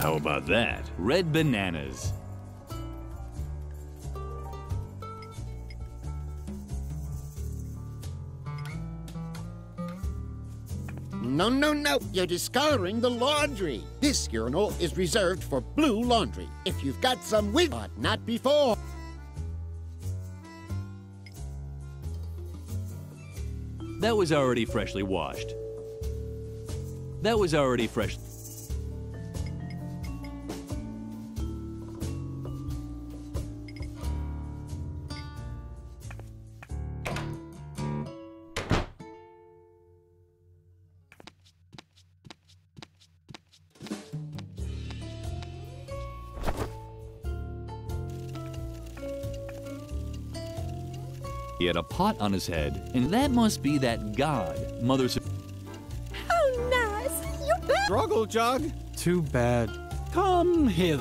How about that? Red bananas. No, no, no. You're discoloring the laundry. This urinal is reserved for blue laundry. If you've got some wig, but not before. That was already freshly washed. That was already fresh. He had a pot on his head, and that must be that god, Mother. How nice! You bet. Struggle jug. Too bad. Come here.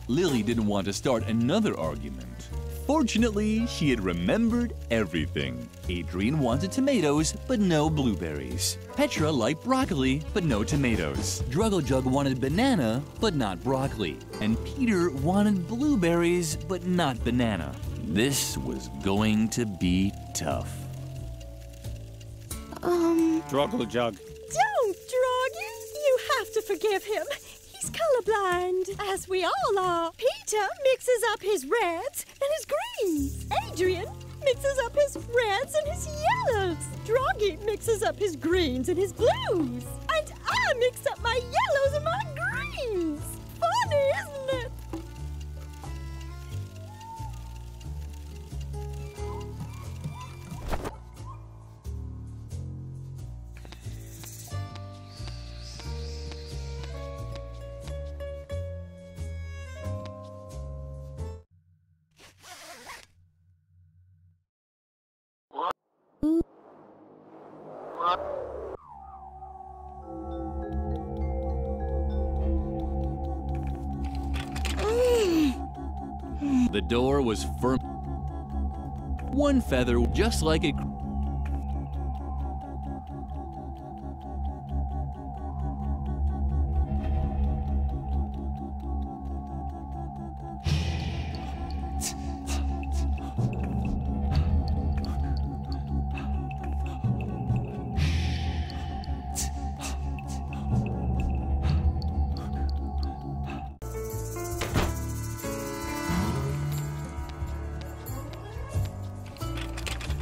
Lily didn't want to start another argument. Fortunately, she had remembered everything. Adrian wanted tomatoes, but no blueberries. Petra liked broccoli, but no tomatoes. Druggle Jug wanted banana, but not broccoli. And Peter wanted blueberries, but not banana. This was going to be tough. Struggle jug. Don't, Droggy. You have to forgive him. He's colorblind, as we all are. Peter mixes up his reds and his greens. Adrian mixes up his reds and his yellows. Droggy mixes up his greens and his blues. And I mix up my yellows and my greens. Funny, isn't it? The door was firm. One feather, just like a...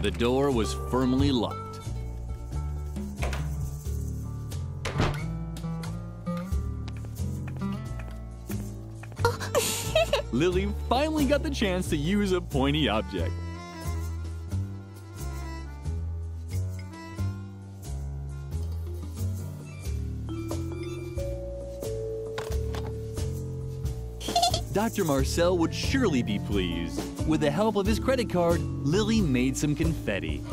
The door was firmly locked. Lily finally got the chance to use a pointy object. Dr. Marcel would surely be pleased. With the help of his credit card, Lily made some confetti.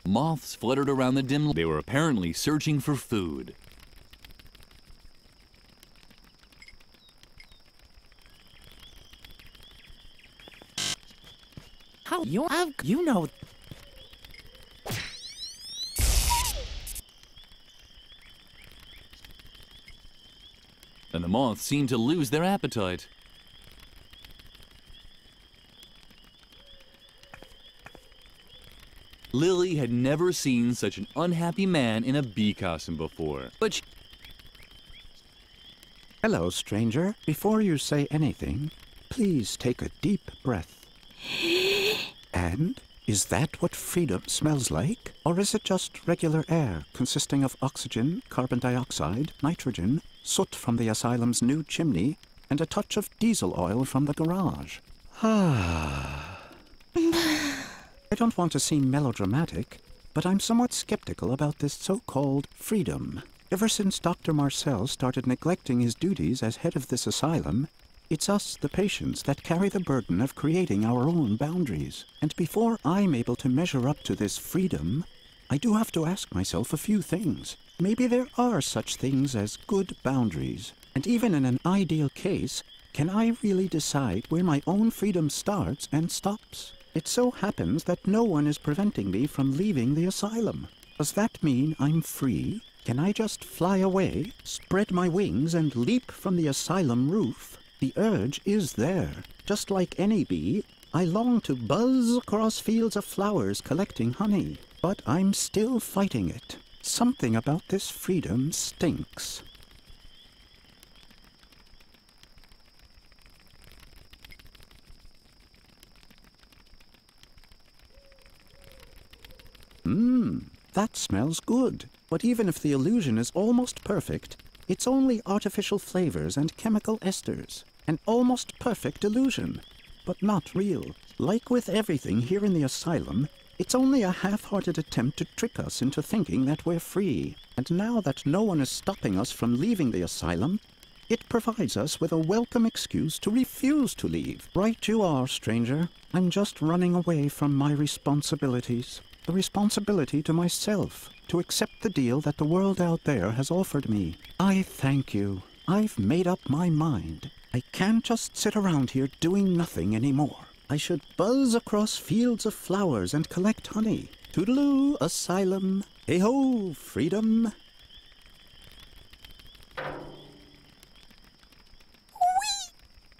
Moths fluttered around the dim light. They were apparently searching for food. How you know? And the moths seemed to lose their appetite. Lily had never seen such an unhappy man in a bee costume before, but Hello, stranger. Before you say anything, please take a deep breath. And is that what freedom smells like? Or is it just regular air consisting of oxygen, carbon dioxide, nitrogen, soot from the asylum's new chimney, and a touch of diesel oil from the garage? I don't want to seem melodramatic, but I'm somewhat skeptical about this so-called freedom. Ever since Dr. Marcel started neglecting his duties as head of this asylum, It's us, the patients, that carry the burden of creating our own boundaries. And before I'm able to measure up to this freedom, I do have to ask myself a few things. Maybe there are such things as good boundaries. And even in an ideal case, can I really decide where my own freedom starts and stops? It so happens that no one is preventing me from leaving the asylum. Does that mean I'm free? Can I just fly away, spread my wings, and leap from the asylum roof? The urge is there. Just like any bee, I long to buzz across fields of flowers collecting honey. But I'm still fighting it. Something about this freedom stinks. That smells good. But even if the illusion is almost perfect, it's only artificial flavors and chemical esters. An almost perfect illusion, but not real. Like with everything here in the asylum, it's only a half-hearted attempt to trick us into thinking that we're free. And now that no one is stopping us from leaving the asylum, it provides us with a welcome excuse to refuse to leave. Right you are, stranger. I'm just running away from my responsibilities. The responsibility to myself, to accept the deal that the world out there has offered me. I thank you. I've made up my mind. I can't just sit around here doing nothing anymore. I should buzz across fields of flowers and collect honey. Toodaloo, asylum. Hey-ho, freedom.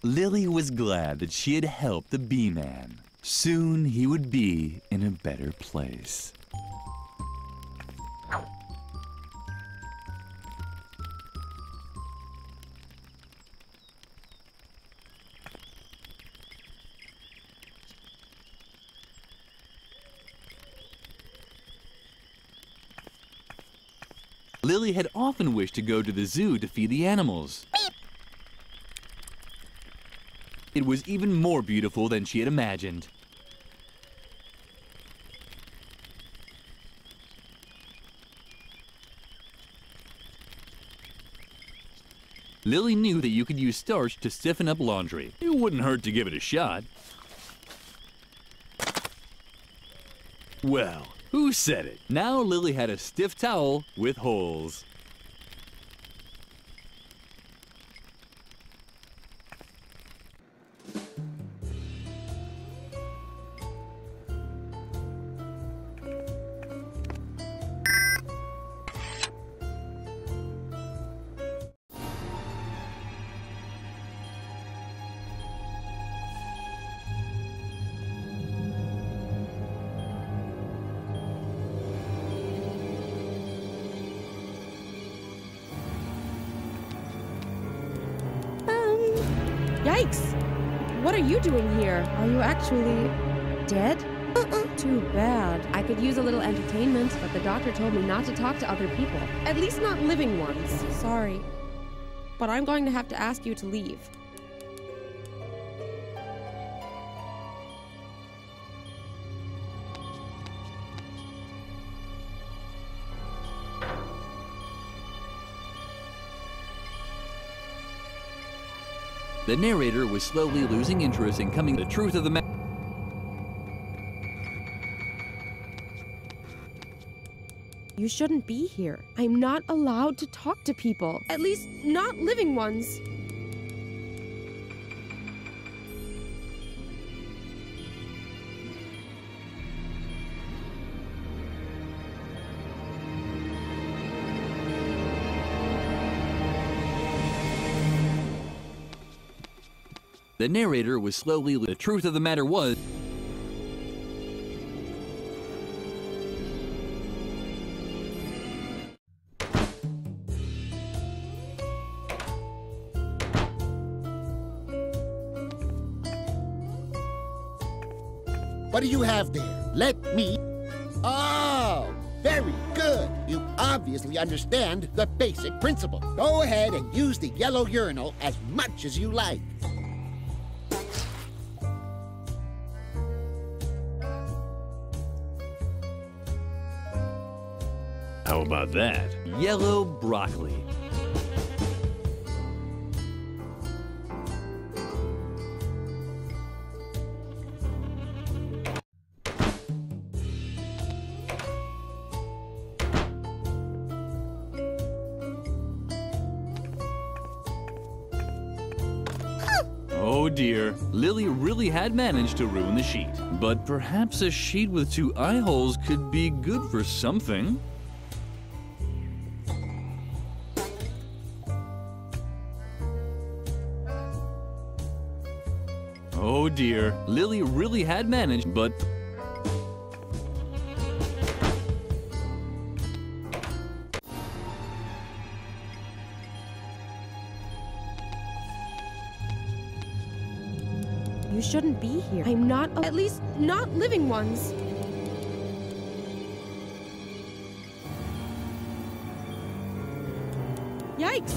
Lily was glad that she had helped the bee-man. Soon he would be in a better place. Lily had often wished to go to the zoo to feed the animals. It was even more beautiful than she had imagined. Lily knew that you could use starch to stiffen up laundry. It wouldn't hurt to give it a shot. Well, who said it? Now Lily had a stiff towel with holes. Yikes! What are you doing here? Are you actually dead? Too bad. I could use a little entertainment, but the doctor told me not to talk to other people. At least not living ones. Sorry. But I'm going to have to ask you to leave. The narrator was slowly losing interest in coming to the truth of the matter. You shouldn't be here. I'm not allowed to talk to people. At least, not living ones. The narrator was slowly. The truth of the matter was. What do you have there? Let me... Oh, very good. You obviously understand the basic principle. Go ahead and use the yellow urinal as much as you like. How about that? Yellow broccoli. Oh dear, Lily really had managed to ruin the sheet. But perhaps a sheet with 2 eye holes could be good for something. Oh dear, Lily really had managed, but... You shouldn't be here. I'm not, at least not living ones. Yikes!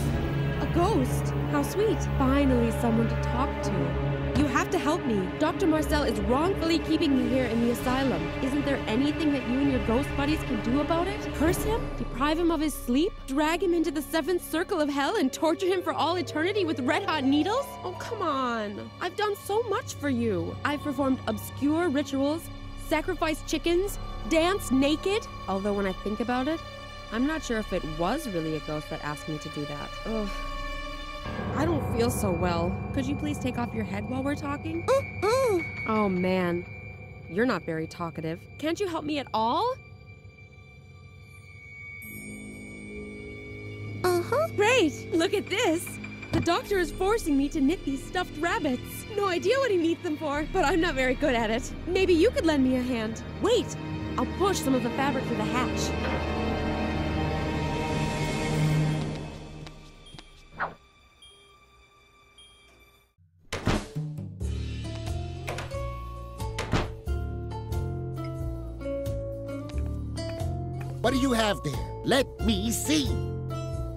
A ghost! How sweet. Finally someone to talk to. You have to help me. Dr. Marcel is wrongfully keeping me here in the asylum. Isn't there anything that you and your ghost buddies can do about it? Curse him? Deprive him of his sleep? Drag him into the 7th circle of hell and torture him for all eternity with red-hot needles? Oh, come on. I've done so much for you. I've performed obscure rituals, sacrificed chickens, danced naked. Although when I think about it, I'm not sure if it was really a ghost that asked me to do that. Ugh. I don't feel so well. Could you please take off your head while we're talking? Oh, man. You're not very talkative. Can't you help me at all? Great! Look at this! The doctor is forcing me to knit these stuffed rabbits. No idea what he needs them for, but I'm not very good at it. Maybe you could lend me a hand. Wait! I'll push some of the fabric through the hatch. What do you have there? Let me see.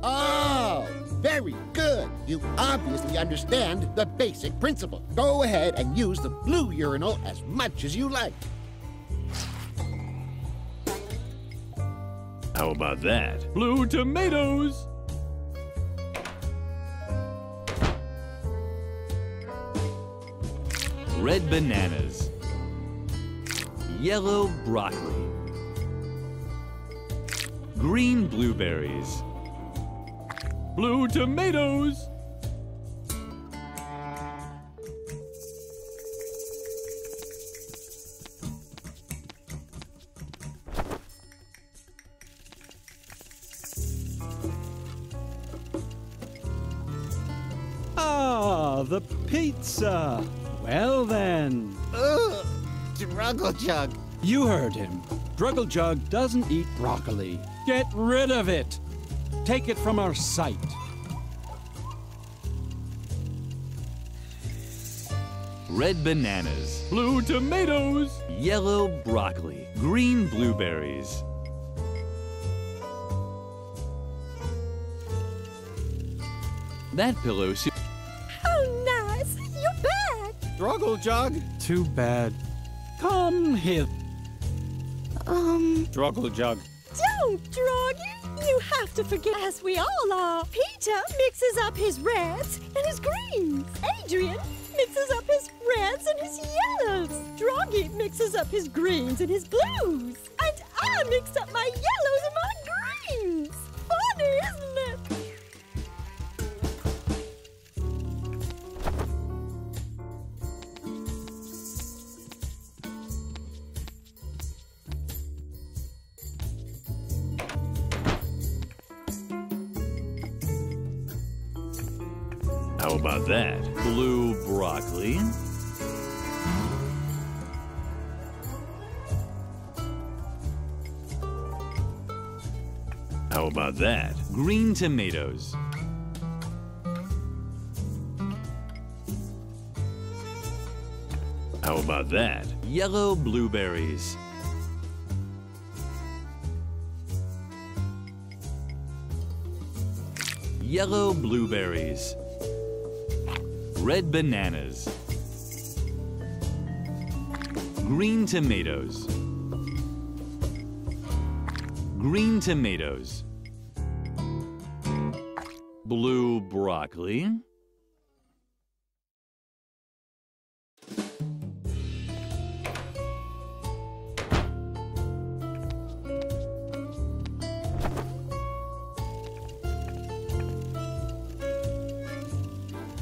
Oh, very good. You obviously understand the basic principle. Go ahead and use the blue urinal as much as you like. How about that? Blue tomatoes! Red bananas. Yellow broccoli. Green blueberries. Blue tomatoes. Ah, the pizza. Well then. Ugh! Struggle Jug. You heard him. Struggle Jug doesn't eat broccoli. Get rid of it. Take it from our sight. Red bananas. Blue tomatoes. Yellow broccoli. Green blueberries. That pillow suit. How nice! You're back! Struggle Jug. Too bad. Come here. Struggle Jug. Don't, Droggy! You have to forget, as we all are. Peter mixes up his reds and his greens. Adrian mixes up his reds and his yellows. Droggy mixes up his greens and his blues. And I mix up my yellows and my greens. Funny, isn't it? How about that? Blue broccoli. How about that? Green tomatoes. How about that? Yellow blueberries. Yellow blueberries. Red bananas. Green tomatoes. Green tomatoes. Blue broccoli.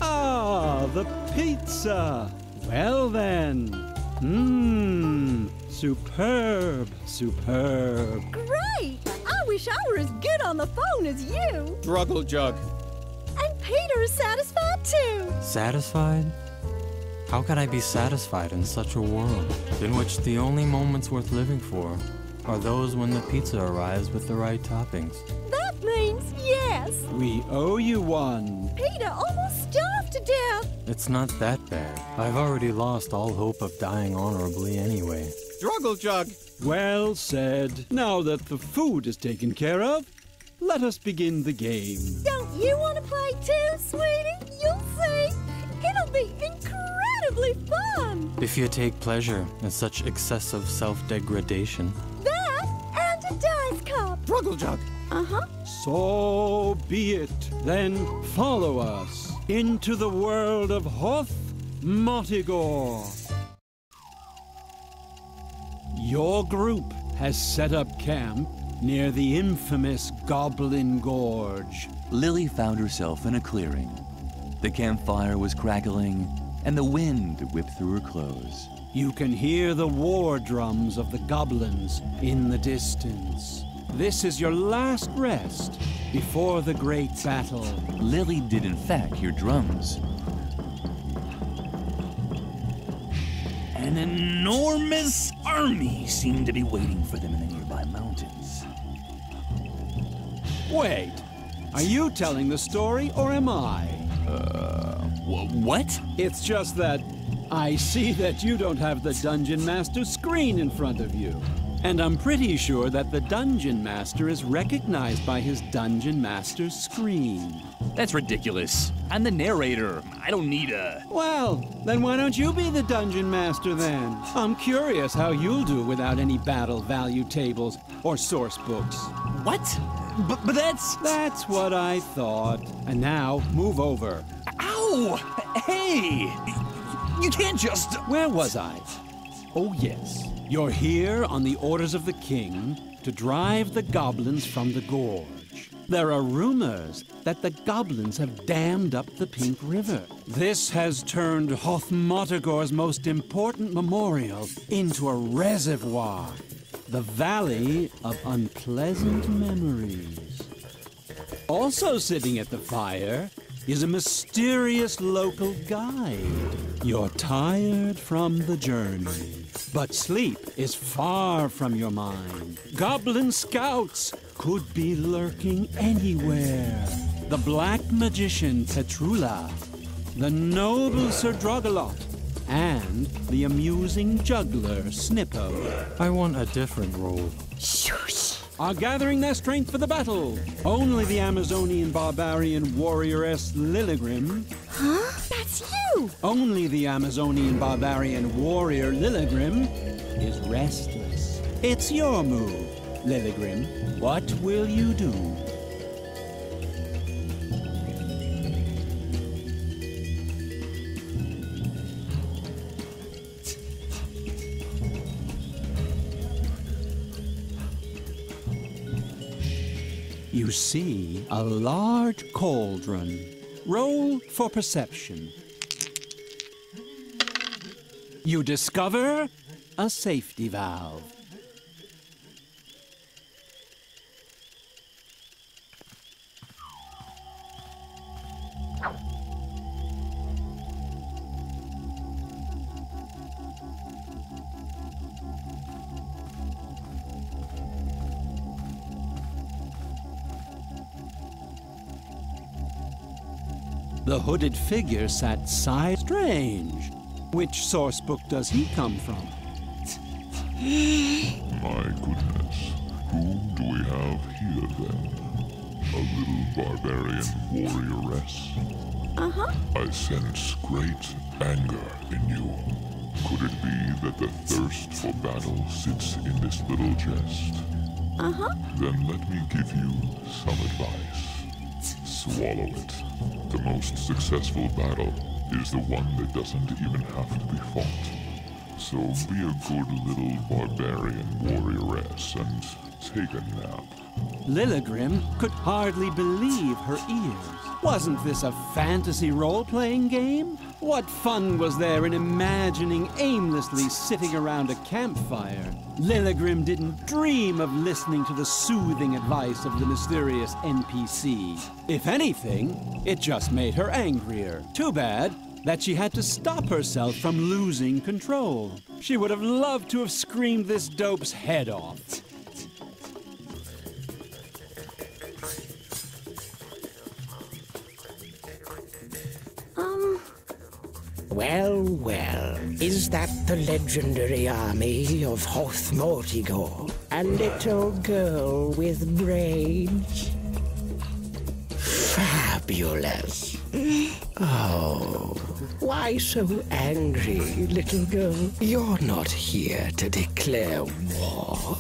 Ah, the pizza. Well then. Superb, superb. Great! I wish I were as good on the phone as you. Struggle Jug. And Peter is satisfied too. Satisfied? How can I be satisfied in such a world in which the only moments worth living for are those when the pizza arrives with the right toppings? That means yes. We owe you one. Peter almost starved to death. It's not that bad. I've already lost all hope of dying honorably anyway. Struggle Jug. Well said. Now that the food is taken care of, let us begin the game. Don't you want to play too, sweetie? You'll see. It'll be incredibly fun. If you take pleasure in such excessive self-degradation. That and a dice cup. Struggle Jug. Uh-huh. So be it. Then follow us into the world of Hoth Motigor. Your group has set up camp near the infamous Goblin Gorge. Lily found herself in a clearing. The campfire was crackling, and the wind whipped through her clothes. You can hear the war drums of the goblins in the distance. This is your last rest before the great battle. Lily did in fact hear drums. An enormous army seemed to be waiting for them in the nearby mountains. Wait, are you telling the story or am I? What? It's just that I see that you don't have the Dungeon Master screen in front of you. And I'm pretty sure that the Dungeon Master is recognized by his Dungeon Master screen. That's ridiculous. I'm the narrator. I don't need a... Well, then why don't you be the Dungeon Master then? I'm curious how you'll do without any battle value tables or source books. What? But that's... That's what I thought. And now, move over. Ow! Hey! You can't just... Where was I? Oh, yes. You're here on the orders of the king to drive the goblins from the gorge. There are rumors that the goblins have dammed up the Pink River. This has turned Hoth Motigor's most important memorial into a reservoir, the Valley of Unpleasant Memories. Also sitting at the fire is a mysterious local guide. You're tired from the journey, but sleep is far from your mind. Goblin scouts could be lurking anywhere. The black magician Petrula, the noble Sir Drogalot, and the amusing juggler Snippo. I want a different role. Shush. Are gathering their strength for the battle. Only the Amazonian barbarian warrioress Lilligrim. Huh? That's you! Only the Amazonian barbarian warrior Lilligrim is restless. It's your move, Lilligrim. What will you do? You see a large cauldron. Roll for perception. You discover a safety valve. The hooded figure sat side. Strange. Which source book does he come from? My goodness. Whom do we have here then? A little barbarian warrioress? Uh-huh. I sense great anger in you. Could it be that the thirst for battle sits in this little chest? Uh-huh. Then let me give you some advice. Swallow it. The most successful battle is the one that doesn't even have to be fought. So be a good little barbarian warrioress and take a nap. Lilligrim could hardly believe her ears. Wasn't this a fantasy role-playing game? What fun was there in imagining aimlessly sitting around a campfire? Lilligrim didn't dream of listening to the soothing advice of the mysterious NPC. If anything, it just made her angrier. Too bad that she had to stop herself from losing control. She would have loved to have screamed this dope's head off. Well, well, is that the legendary army of Hoth Mortigor? A little girl with braids? Fabulous. Oh, why so angry, little girl? You're not here to declare war,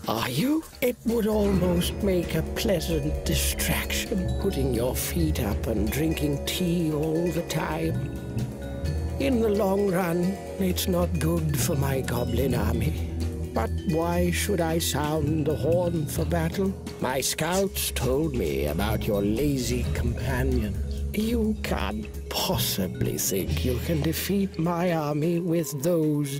are you? It would almost make a pleasant distraction, putting your feet up and drinking tea all the time. In the long run, it's not good for my goblin army. But why should I sound the horn for battle? My scouts told me about your lazy companions. You can't possibly think you can defeat my army with those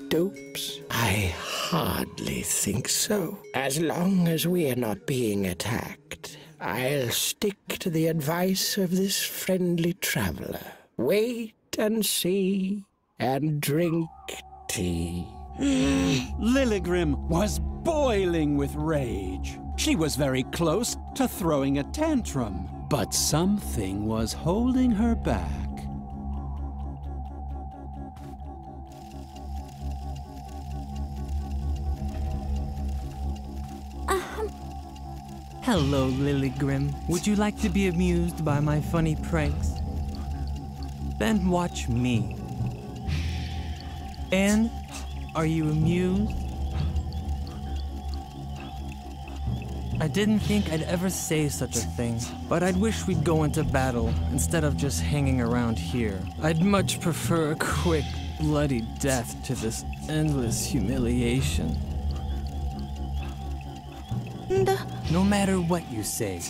dopes. I hardly think so. As long as we are not being attacked, I'll stick to the advice of this friendly traveler. Wait and see, and drink tea. Lilligrim was boiling with rage. She was very close to throwing a tantrum, but something was holding her back. Hello, Lilligrim. Would you like to be amused by my funny pranks? Then watch me. And are you amused? I didn't think I'd ever say such a thing, but I'd wish we'd go into battle instead of just hanging around here. I'd much prefer a quick, bloody death to this endless humiliation. No matter what you say,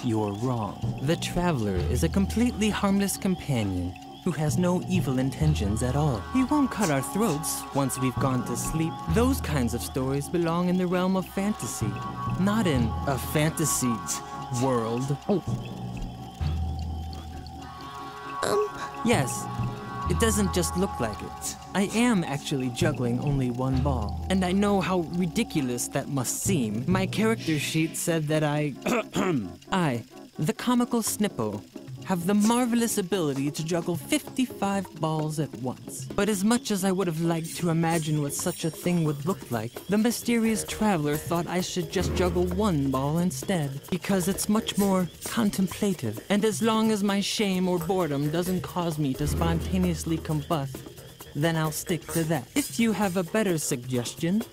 you're wrong. The Traveler is a completely harmless companion who has no evil intentions at all. He won't cut our throats once we've gone to sleep. Those kinds of stories belong in the realm of fantasy, not in a fantasy world. Yes, it doesn't just look like it. I am actually juggling only one ball, and I know how ridiculous that must seem. My character sheet said that I, the comical Snippo, have the marvelous ability to juggle 55 balls at once. But as much as I would have liked to imagine what such a thing would look like, the mysterious Traveler thought I should just juggle one ball instead, because it's much more contemplative, and as long as my shame or boredom doesn't cause me to spontaneously combust, then I'll stick to that. If you have a better suggestion,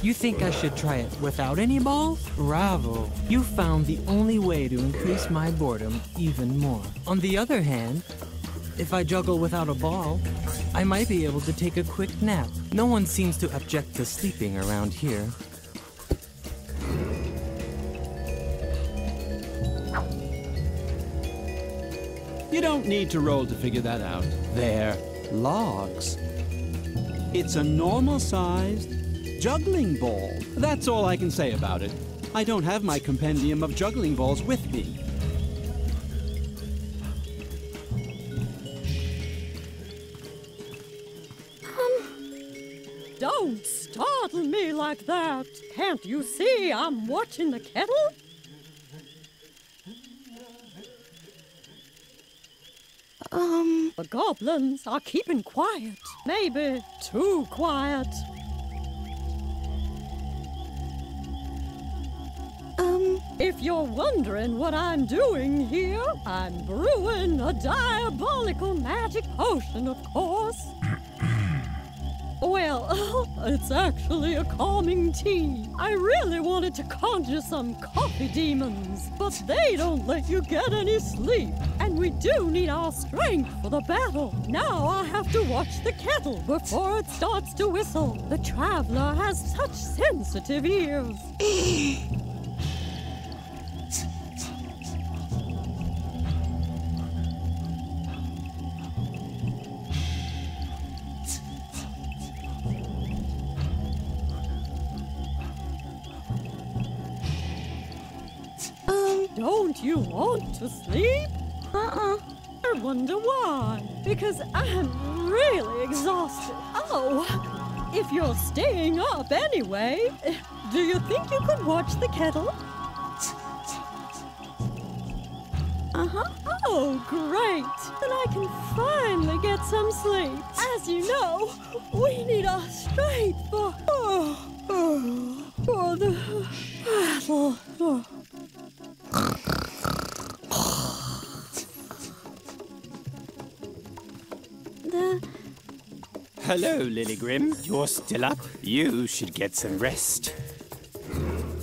you think I should try it without any balls? Bravo. You found the only way to increase my boredom even more. On the other hand, if I juggle without a ball, I might be able to take a quick nap. No one seems to object to sleeping around here. You don't need to roll to figure that out. They're logs. It's a normal-sized juggling ball. That's all I can say about it. I don't have my compendium of juggling balls with me. Don't startle me like that. Can't you see I'm watching the kettle? The goblins are keeping quiet. Maybe too quiet. If you're wondering what I'm doing here, I'm brewing a diabolical magic potion, of course. Well, it's actually a calming tea. I really wanted to conjure some coffee demons, but they don't let you get any sleep. And we do need our strength for the battle. Now I have to watch the kettle before it starts to whistle. The traveler has such sensitive ears. Don't you want to sleep? I wonder why. Because I'm really exhausted. Oh, if you're staying up anyway, do you think you could watch the kettle? Oh, great. Then I can finally get some sleep. As you know, we need our strength for the battle. Hello, Lilygrim. You're still up? You should get some rest.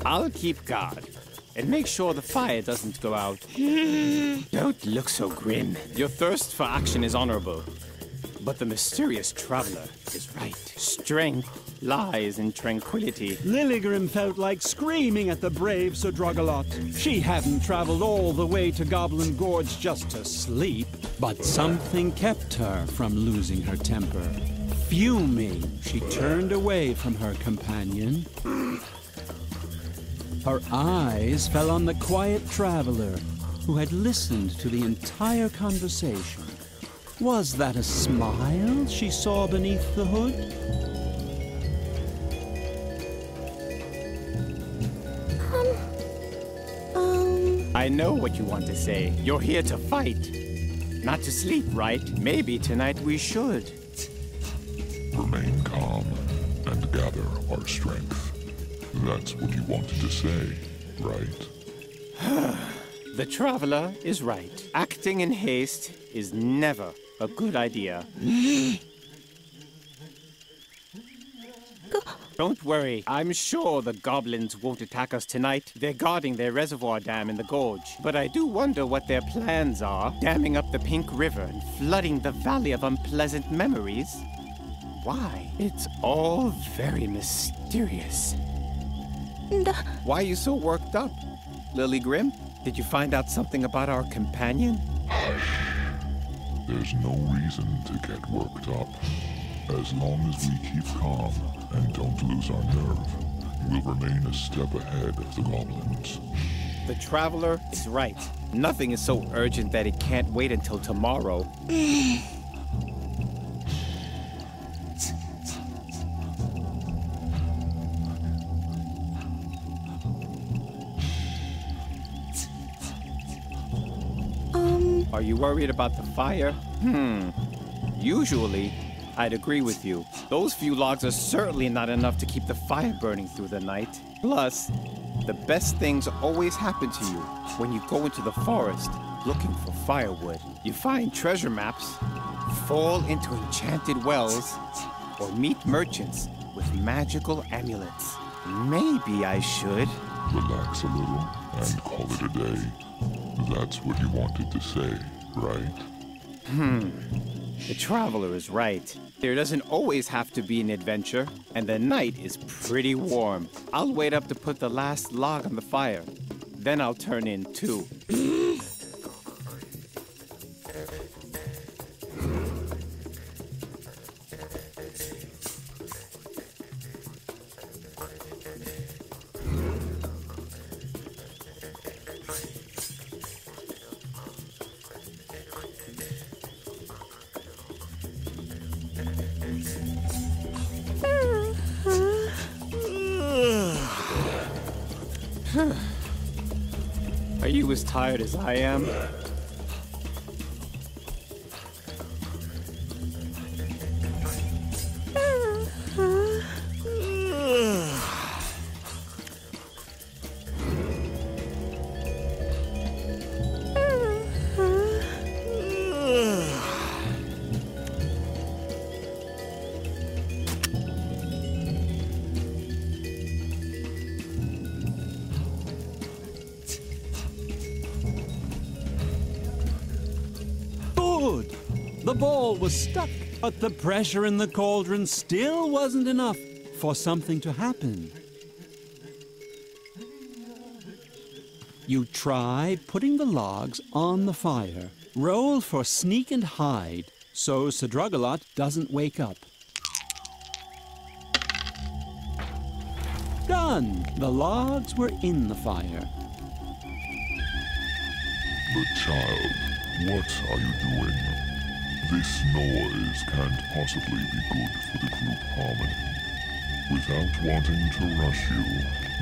I'll keep guard and make sure the fire doesn't go out. Don't look so grim. Your thirst for action is honorable, but the mysterious traveler is right. Strength lies in tranquility. Lilygrim felt like screaming at the brave Sir Drogalot. She hadn't traveled all the way to Goblin Gorge just to sleep, but something kept her from losing her temper. Fuming, she turned away from her companion. Her eyes fell on the quiet traveler who had listened to the entire conversation. Was that a smile she saw beneath the hood? I know what you want to say. You're here to fight, not to sleep, right? Maybe tonight we should. Remain calm and gather our strength. That's what you wanted to say, right? The traveler is right. Acting in haste is never a good idea. Don't worry. I'm sure the goblins won't attack us tonight. They're guarding their reservoir dam in the gorge. But I do wonder what their plans are. Damming up the Pink River and flooding the Valley of Unpleasant Memories. Why? It's all very mysterious. Why are you so worked up, Lilygrim? Did you find out something about our companion? Hush. There's no reason to get worked up. As long as we keep calm and don't lose our nerve, we'll remain a step ahead of the goblins. The traveler is right. Nothing is so urgent that it can't wait until tomorrow. Are you worried about the fire? Usually, I'd agree with you. Those few logs are certainly not enough to keep the fire burning through the night. Plus, the best things always happen to you when you go into the forest looking for firewood. You find treasure maps, fall into enchanted wells, or meet merchants with magical amulets. Maybe I should Relax a little and call it a day. That's what you wanted to say, right? The traveler is right. There doesn't always have to be an adventure, and the night is pretty warm. I'll wait up to put the last log on the fire. Then I'll turn in too. Are you as tired as I am? ball was stuck. But the pressure in the cauldron still wasn't enough for something to happen. You try putting the logs on the fire. Roll for sneak and hide so Sadrugalot doesn't wake up. Done! The logs were in the fire. But child, what are you doing? This noise can't possibly be good for the group harmony. Without wanting to rush you,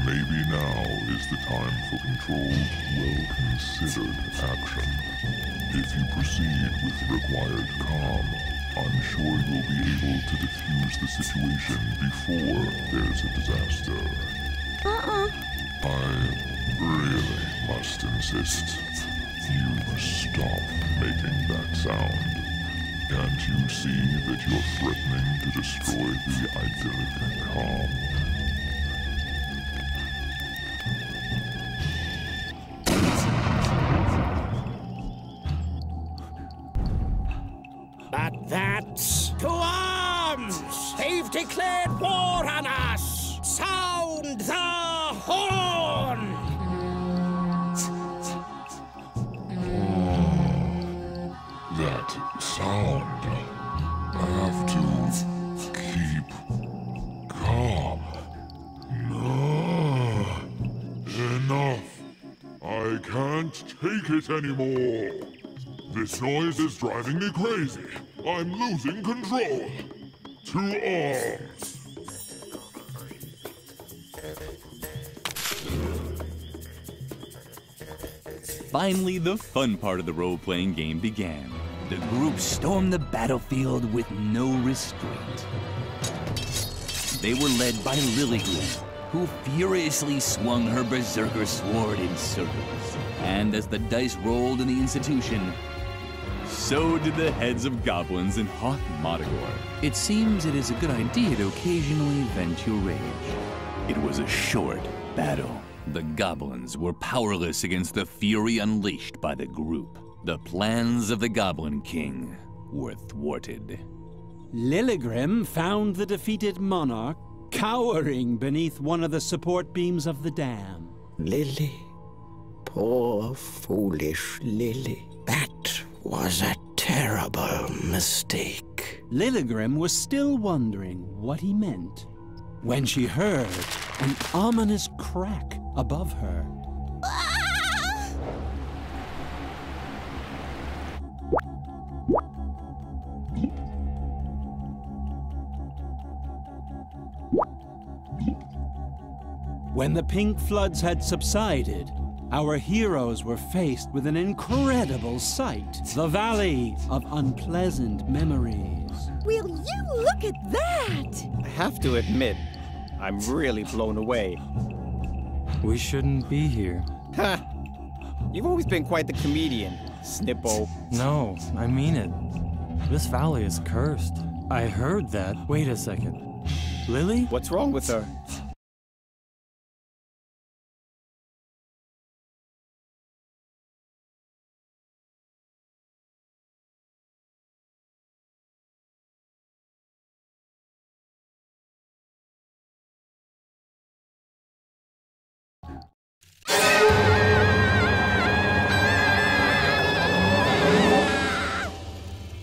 maybe now is the time for controlled, well-considered action. If you proceed with the required calm, I'm sure you'll be able to defuse the situation before there's a disaster. I really must insist. You stop making that sound. Can't you see that you're threatening to destroy the idyllic calm? But that's to arms! They've declared war on us! Sound the horn! That sound. I have to keep calm. No. Enough. I can't take it anymore. This noise is driving me crazy. I'm losing control. To arms. Finally, the fun part of the role-playing game began. The group stormed the battlefield with no restraint. They were led by Lilligren, who furiously swung her berserker sword in circles. And as the dice rolled in the institution, so did the heads of goblins in Hoth Modagor. It seems it is a good idea to occasionally vent your rage. It was a short battle. The goblins were powerless against the fury unleashed by the group. The plans of the Goblin King were thwarted. Lilligrim found the defeated monarch cowering beneath one of the support beams of the dam. Lily. Poor, foolish Lily. That was a terrible mistake. Lilligrim was still wondering what he meant when she heard an ominous crack above her. When the pink floods had subsided, our heroes were faced with an incredible sight. The Valley of Unpleasant Memories. Will you look at that? I have to admit, I'm really blown away. We shouldn't be here. Ha! You've always been quite the comedian, Snippo. No, I mean it. This valley is cursed. I heard that. Wait a second. Lily? What's wrong with her?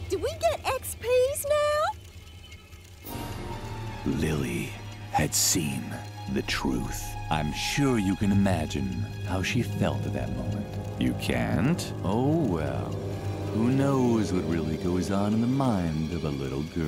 Do we get XPs now? Lily had seen the truth. I'm sure you can imagine how she felt at that moment. You can't? Oh well. Who knows what really goes on in the mind of a little girl?